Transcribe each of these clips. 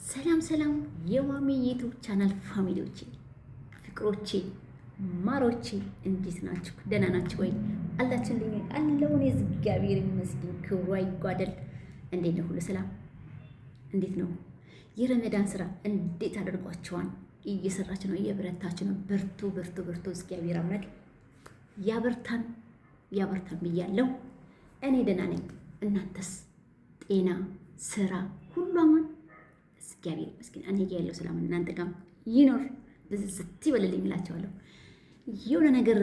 ሰላም ሰላም የማሚ ዩቲዩብ ቻናል ፋሚሊዎቼ፣ ፍቅሮቼ፣ ማሮቼ እንዴት ናችሁ? ደህና ናችሁ ወይ? አላችሁልኝ? አለውን እግዚአብሔር ይመስገን፣ ክብሩ አይጓደል። እንዴት ነው? ሁሉ ሰላም? እንዴት ነው? የረመዳን ስራ እንዴት አድርጓችኋል? እየሰራችሁ ነው? እየበረታችሁ ነው? በርቱ በርቱ በርቱ። እግዚአብሔር አምላክ ያበርታን ያበርታን ብያለሁ። እኔ ደህና ነኝ። እናንተስ? ጤና፣ ስራ ሁሉ አማን? እግዚአብሔር ይመስገን። እኔ ጋር ያለው ሰላም እናንተ ጋር ይኖር ብዝት ይበልልኝ እላቸዋለሁ። የሆነ ነገር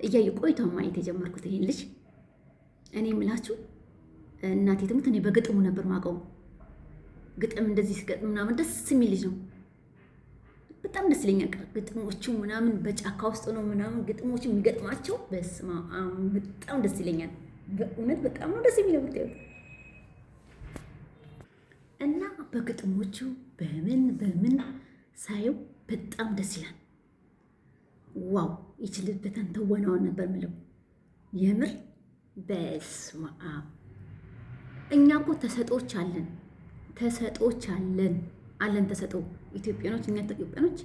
እያየ ቆይቶ ማየት የጀመርኩት ይሄን ልጅ እኔ የምላችሁ እናቴ ትሙት፣ እኔ በግጥሙ ነበር ማውቀው። ግጥም እንደዚህ ሲገጥም ምናምን ደስ የሚል ልጅ ነው። በጣም ደስ ይለኛል። ግጥሞቹ ምናምን በጫካ ውስጥ ነው ምናምን ግጥሞቹ የሚገጥማቸው፣ በስመ አብ በጣም ደስ ይለኛል። በእውነት በጣም ነው ደስ የሚለው ብታዩት እና በግጥሞቹ በምን ሳየው በጣም ደስ ይላል። ዋው ይችልበታን ተወናውን ነበር ምለው የምር በስመ አብ። እኛ እኮ ተሰጦች አለን ተሰጦ ኢትዮጵያኖች፣ እኛ ኢትዮጵያኖች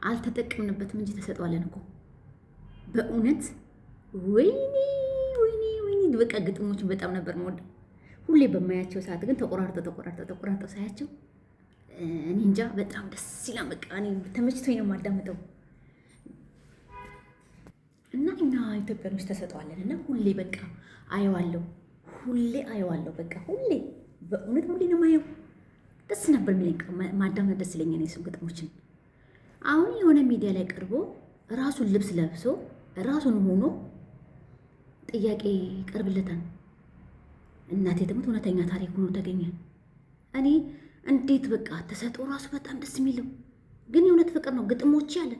አልተጠቀምንበትም እንጂ ተሰጧለን እኮ በእውነት። ወይኔ በቃ ግጥሞቹን በጣም ነበር የምወደው። ሁሌ በማያቸው ሰዓት ግን ተቆራርጠው ሳያቸው እኔ እንጃ በጣም ደስ ይላል። በቃ እኔ ተመችቶኝ ነው የማዳምጠው። እና እኛ ኢትዮጵያኖች ተሰጠዋለን እና ሁሌ በቃ አየዋለሁ። በቃ ሁሌ በእውነት ሁሌ ነው የማየው። ደስ ነበር የሚለኝ ማዳመጥ ደስ ይለኛል የሱን ግጥሞችን። አሁን የሆነ ሚዲያ ላይ ቀርቦ ራሱን ልብስ ለብሶ ራሱን ሆኖ ጥያቄ ይቀርብለታል። እናቴ ትሙት እውነተኛ ታሪክ ሆኖ ተገኘ። እኔ እንዴት በቃ ተሰጦ ራሱ በጣም ደስ የሚለው ግን የእውነት ፍቅር ነው። ግጥሞች ያለ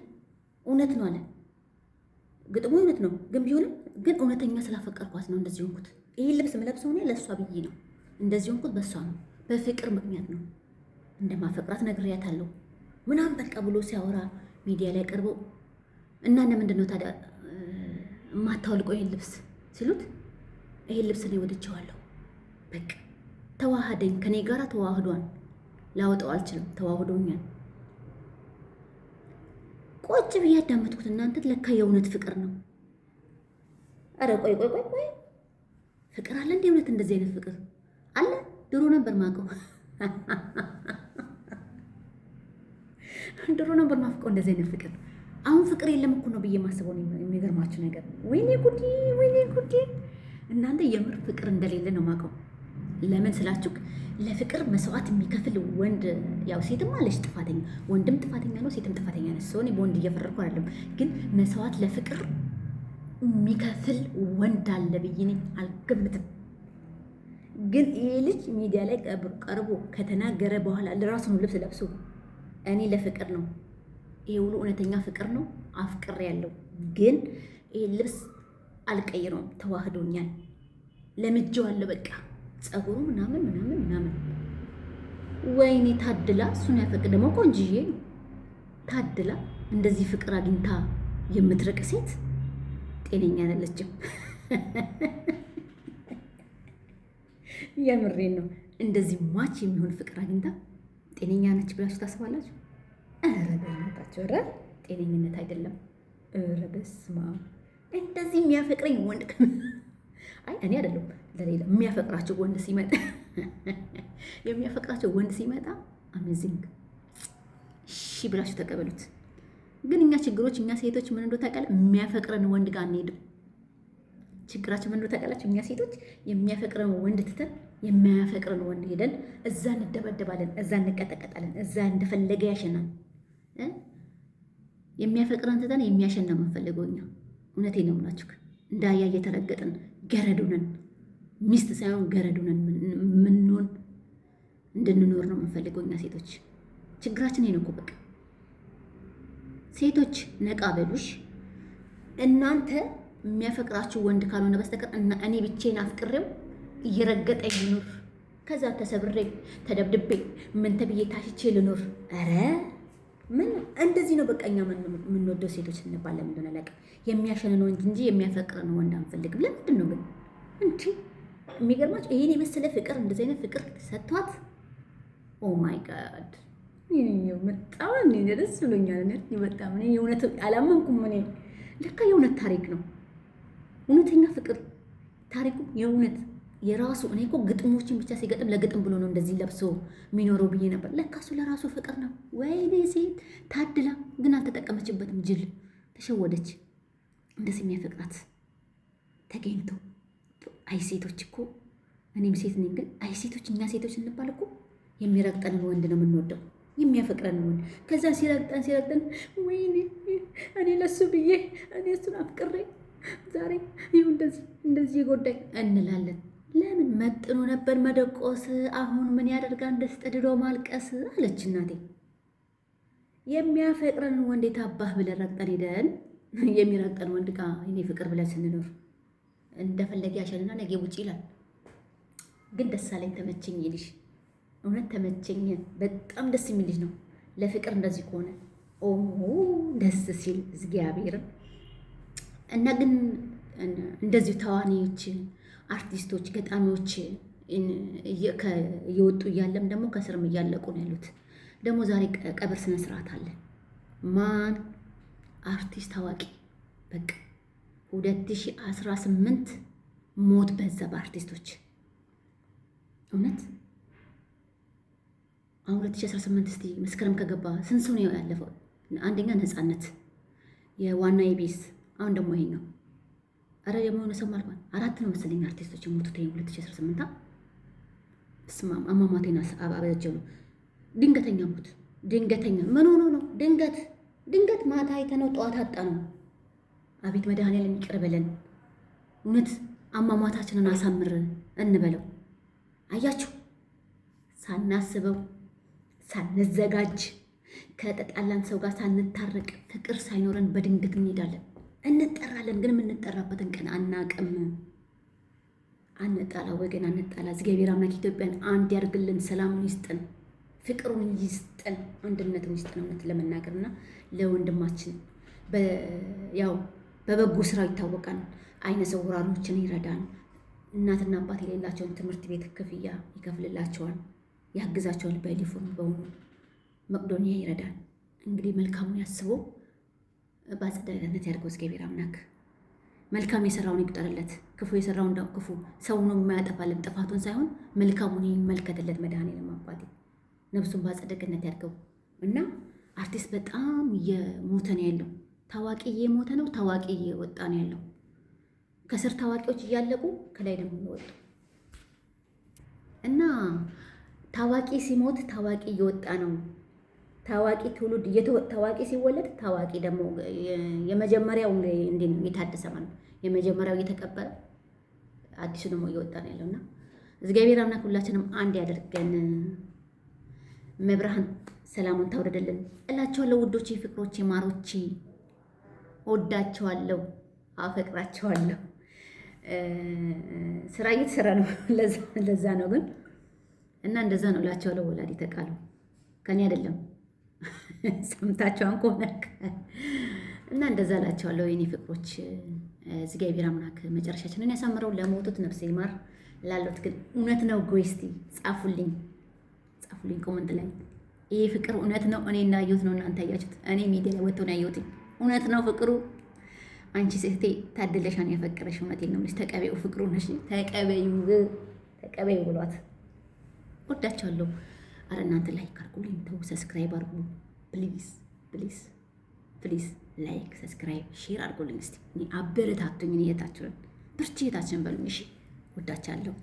እውነት ነው አለ ግጥሙ እውነት ነው ግን ቢሆንም ግን እውነተኛ ስላፈቀርኳት ነው እንደዚህ ሆንኩት። ይሄን ልብስ የምለብሰው እኔ ለእሷ ብዬ ነው እንደዚህ ሆንኩት። በእሷ ነው በፍቅር ምክንያት ነው እንደማፈቅራት ነግሬያታለሁ ምናምን በቃ ብሎ ሲያወራ ሚዲያ ላይ ቀርቦ እና ምንድን ነው ታዲያ የማታወልቀው ይሄን ልብስ ሲሉት ይሄን ልብስ እኔ ወድጄዋለሁ። በቃ ተዋህደኝ፣ ከኔ ጋራ ተዋህዷን፣ ላወጣው አልችልም፣ ተዋህዶኛል። ቆጭ ብዬ አዳመጥኩት። እናንተ ለካ የእውነት ፍቅር ነው። አረ ቆይ ፍቅር አለ እንዴ? እውነት እንደዚህ አይነት ፍቅር አለ? ድሮ ነበር ማውቀው፣ ድሮ ነበር ማፍቀው እንደዚህ አይነት ፍቅር። አሁን ፍቅር የለም እኮ ነው ብዬ ማስበው ነው የሚገርማችሁ ነገር። ወይኔ ጉዴ እናንተ የምር ፍቅር እንደሌለ ነው ማውቀው። ለምን ስላችሁ ለፍቅር መስዋዕት የሚከፍል ወንድ፣ ያው ሴትም አለች ጥፋተኛ፣ ወንድም ጥፋተኛ ነው፣ ሴትም ጥፋተኛ ነች። ሰው እኔ በወንድ እየፈረድኩ አይደለም፣ ግን መስዋዕት ለፍቅር የሚከፍል ወንድ አለ ብዬ ነኝ አልገምትም። ግን ይሄ ልጅ ሚዲያ ላይ ቀርቦ ከተናገረ በኋላ ለራሱን ልብስ ለብሶ እኔ ለፍቅር ነው፣ ይሄ ሁሉ እውነተኛ ፍቅር ነው፣ አፍቅር ያለው ግን ይሄ ልብስ አልቀይረውም፣ ተዋህዶኛል፣ ለምጄዋለሁ በቃ ጸጉሩ ምናምን። ወይኔ ታድላ፣ እሱን ያፈቅ ደግሞ ቆንጅዬ ነው ታድላ። እንደዚህ ፍቅር አግኝታ የምትርቅ ሴት ጤነኛ አይደለችም። የምሬን ነው። እንደዚህ ማች የሚሆን ፍቅር አግኝታ ጤነኛ ነች ብላችሁ ታስባላችሁ? ኧረ በእናታችሁ፣ ኧረ ጤነኝነት አይደለም። ኧረ በስመ አብ። እንደዚህ የሚያፈቅረኝ ወንድ አይ እኔ አይደለም ለሌላ የሚያፈቅራቸው ወንድ ሲመጣ አሜዚንግ እሺ ብላችሁ ተቀበሉት። ግን እኛ ችግሮች፣ እኛ ሴቶች ምን እንደው ታውቃለህ፣ የሚያፈቅረን ወንድ ጋር አንሄድም። ችግራችን ምን እንደው ታውቃላችሁ፣ እኛ ሴቶች የሚያፈቅረን ወንድ ትተን የማያፈቅረን ወንድ ሄደን እዛ እንደበደባለን፣ እዛ እንቀጠቀጣለን፣ እዛ እንደፈለገ ያሸናል። የሚያፈቅረን ትተን የሚያሸና የምንፈልገው እኛ። እውነቴን ነው የምላችሁ፣ እንዳያ እየተረገጥን ገረዱንን ሚስት ሳይሆን ገረዱንን ምንሆን እንድንኖር ነው የምንፈልገው እኛ ሴቶች። ችግራችን ይሄን እኮ በቃ ሴቶች ነቃ በሉሽ እናንተ። የሚያፈቅራችሁ ወንድ ካልሆነ በስተቀር እኔ ብቻዬን አፍቅሬው እየረገጠኝ ልኑር፣ ከዛ ተሰብሬ ተደብድቤ ምን ተብዬ ታሽቼ ልኑር? ኧረ ምን እንደዚህ ነው በቃ። እኛ የምንወደው ሴቶች እንባል ለምንድን ነው አላውቅም። የሚያሸነን ወንድ እንጂ የሚያፈቅረን ወንድ አንፈልግም። ለምንድን ነው ግን እንጂ? የሚገርማችሁ ይሄን የመሰለ ፍቅር፣ እንደዚህ አይነት ፍቅር ሰጥቷት ኦ ማይ ጋድ በጣም ደስ ብሎኛል። በጣም የእውነት አላመንኩም። እኔ ለካ የእውነት ታሪክ ነው፣ እውነተኛ ፍቅር ታሪኩ የእውነት የራሱ። እኔ እኮ ግጥሞችን ብቻ ሲገጥም ለግጥም ብሎ ነው እንደዚህ ለብሶ የሚኖረው ብዬ ነበር። ለካ እሱ ለራሱ ፍቅር ነው። ወይኔ ሴት ታድላ፣ ግን አልተጠቀመችበትም። ጅል ተሸወደች። እንደዚህ የሚያፈቅራት ተገኝቶ። አይ ሴቶች እኮ እኔም ሴት ነኝ፣ ግን አይ ሴቶች፣ እኛ ሴቶች እንባል እኮ የሚረግጠንን ወንድ ነው የምንወደው፣ የሚያፈቅረንን ወንድ። ከዛ ሲረግጠን ወይኔ እኔ ለሱ ብዬ እኔ እሱን አፍቅሬ ዛሬ ይሁ እንደዚህ ጎዳኝ እንላለን። ለምን መጥኖ ነበር መደቆስ። አሁን ምን ያደርጋል ደስጠድዶ ማልቀስ አለች እናቴ። የሚያፈቅረንን ወንድ የታባህ ብለን ረግጠን ሄደን የሚረግጠን ወንድ ጋር እኔ ፍቅር ብለን ስንኖር እንደፈለገ ያሸንና ነገ ውጭ ይላል። ግን ደስ አለኝ፣ ተመቸኝ ይልሽ። እውነት ተመቸኝ። በጣም ደስ የሚል ልጅ ነው። ለፍቅር እንደዚህ ከሆነ ደስ ሲል እግዚአብሔርን እና ግን እንደዚሁ ተዋናዮች፣ አርቲስቶች፣ ገጣሚዎች እየወጡ እያለም ደግሞ ከስርም እያለቁ ነው ያሉት። ደግሞ ዛሬ ቀብር ስነ ስርዓት አለ። ማን አርቲስት ታዋቂ በቃ 2018 ሞት በዛ በአርቲስቶች እውነት። አሁን 2018 እስቲ መስከረም ከገባ ስንት ሰው ነው ያለፈው? አንደኛ ነፃነት የዋና የቤስ፣ አሁን ደግሞ ይሄ ነው። አረ የሆነ ሰው ማልኳን 4 ነው መሰለኝ አርቲስቶች የሞቱት 2018 ስማም አማማቴና አበጀው ነው። ድንገተኛ ሞት፣ ድንገተኛ ምን ሆኖ ነው? ድንገት ማታ አይተነው ጠዋት አጣ ነው። አቤት መድኃኒዓለም ይቅር በለን። እውነት አሟሟታችንን አሳምር እንበለው። አያችሁ፣ ሳናስበው ሳንዘጋጅ ከተጣላን ሰው ጋር ሳንታረቅ ፍቅር ሳይኖረን በድንገት እንሄዳለን። እንጠራለን፣ ግን የምንጠራበትን ቀን አናቅም። አንጣላ ወገን፣ አንጣላ። እግዚአብሔር አምላክ ኢትዮጵያን አንድ ያርግልን፣ ሰላሙን ይስጠን፣ ፍቅሩን ይስጠን፣ አንድነቱን ይስጠን። እውነት ለመናገርና ለወንድማችን ያው በበጎ ስራው ይታወቃል። አይነ ስውራኖችን ይረዳል። እናትና አባት የሌላቸውን ትምህርት ቤት ክፍያ ይከፍልላቸዋል፣ ያግዛቸዋል። በዩኒፎርም በሆኑ መቅዶኒያ ይረዳል። እንግዲህ መልካሙን ያስቦ በአጸደ ገነት ያድርገው እግዚአብሔር አምላክ። መልካም የሰራውን ይቁጠርለት፣ ክፉ የሰራውን ክፉ ሰው ነው የማያጠፋልን ጥፋቱን ሳይሆን መልካሙን ይመልከትለት። መድኃኔዓለም አባቴ ነፍሱን በአጸደ ገነት ያድርገው እና አርቲስት በጣም እየሞተ ነው ያለው። ታዋቂ እየሞተ ነው፣ ታዋቂ እየወጣ ነው ያለው። ከስር ታዋቂዎች እያለቁ ከላይ ደግሞ እየወጡ እና ታዋቂ ሲሞት ታዋቂ እየወጣ ነው። ታዋቂ ትውልድ ታዋቂ ሲወለድ ታዋቂ ደግሞ የመጀመሪያው እንዴ ነው የታደሰ ማለት ነው። የመጀመሪያው እየተቀበረ አዲሱ ደግሞ እየወጣ ነው ያለውና እግዚአብሔር አምላክ ሁላችንም አንድ ያደርገን። መብርሃን ሰላሙን ታውርድልን እላቸዋለሁ። ውዶቼ፣ ፍቅሮቼ፣ ማሮቼ ወዳቸዋለሁ፣ አፈቅራቸዋለሁ። ስራ እየተሰራ ነው፣ ለዛ ነው ግን እና እንደዛ ነው እላቸዋለሁ። ወላዲተ ቃሉ ከኔ አይደለም ሰምታችኋን ከሆነ እና እንደዛ እላቸዋለሁ። የኔ ፍቅሮች እግዚአብሔር አምላክ መጨረሻችንን ያሳምረው። ለሞቱት ነፍስ ይማር፣ ላሉት ግን እውነት ነው ጎይስቲ ጻፉልኝ ኮመንት ላይ ይሄ ፍቅር እውነት ነው። እኔ እንዳየሁት ነው እናንተ ያያችሁት። እኔ ሚዲያ ላይ ወጥቶ ነው ያየሁት። እውነት ነው ፍቅሩ። አንቺ ሴቴ ታደለሻን ያፈቀረሽ። እውነቴን ነው ልጅ ተቀበዩ፣ ፍቅሩ ነሽ ተቀበዩ ብሏት። ወዳቸዋለሁ። አረ እናንተ ላይክ አድርጉልኝ፣ ተው ሰብስክራይብ አድርጉ ፕሊዝ ላይክ ሰብስክራይብ ሼር አድርጉልኝ። እስቲ እኔ አበረታቱኝ። እኔ እህታችሁን ብርቺ እህታችን በሉኝ። እሺ ወዳቻለሁ።